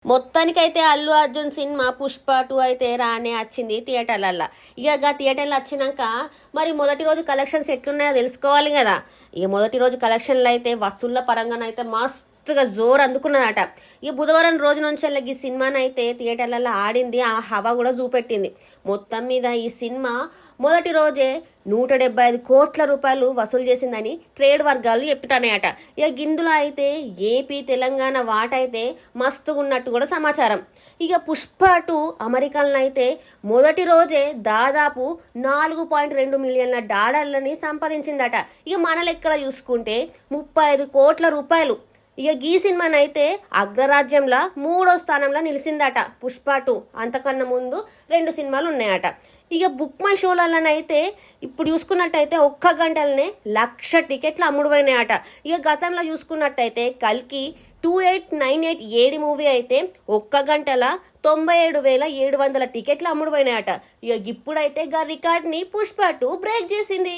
మొత్తానికైతే అల్లు అర్జున్ సినిమా పుష్ప 2 అయితే రానే వచ్చింది థియేటర్లల్లో. ఇక థియేటర్లు వచ్చినాక మరి మొదటి రోజు కలెక్షన్స్ ఎట్లున్నాయో తెలుసుకోవాలి కదా. ఇక మొదటి రోజు కలెక్షన్లు అయితే వసూళ్ల పరంగానైతే మస్తుగా జోరు అందుకున్నదట. ఈ బుధవారం రోజు నుంచి ఈ సినిమాని అయితే థియేటర్లలో ఆడింది, ఆ హవా కూడా చూపెట్టింది. మొత్తం మీద ఈ సినిమా మొదటి రోజే 175 కోట్ల రూపాయలు వసూలు చేసిందని ట్రేడ్ వర్గాలు చెప్తానయట. ఇక గిందులో అయితే ఏపీ తెలంగాణ వాటైతే మస్తుగా ఉన్నట్టు కూడా సమాచారం. ఇక పుష్ప 2 అమెరికాలను అయితే మొదటి రోజే దాదాపు 4.2 మిలియన్ల డాలర్లని సంపాదించిందట. ఇక మన లెక్కల చూసుకుంటే 35 కోట్ల రూపాయలు. ఇక ఈ సినిమానైతే అగ్రరాజ్యంలో 3వ స్థానంలో నిలిచిందట పుష్ప 2. అంతకన్నా ముందు 2 సినిమాలు ఉన్నాయట. ఇక బుక్ మై షోలలోనైతే ఇప్పుడు చూసుకున్నట్టయితే ఒక్క గంటలనే 1,00,000 టికెట్లు అమ్ముడుపోయినాయట. ఇక గతంలో చూసుకున్నట్టయితే కల్కి 2898 ఏడి మూవీ అయితే ఒక్క గంటల 97,700 టికెట్లు అమ్ముడుపోయినాయట. ఇక ఇప్పుడైతే రికార్డ్ని పుష్ప 2 బ్రేక్ చేసింది.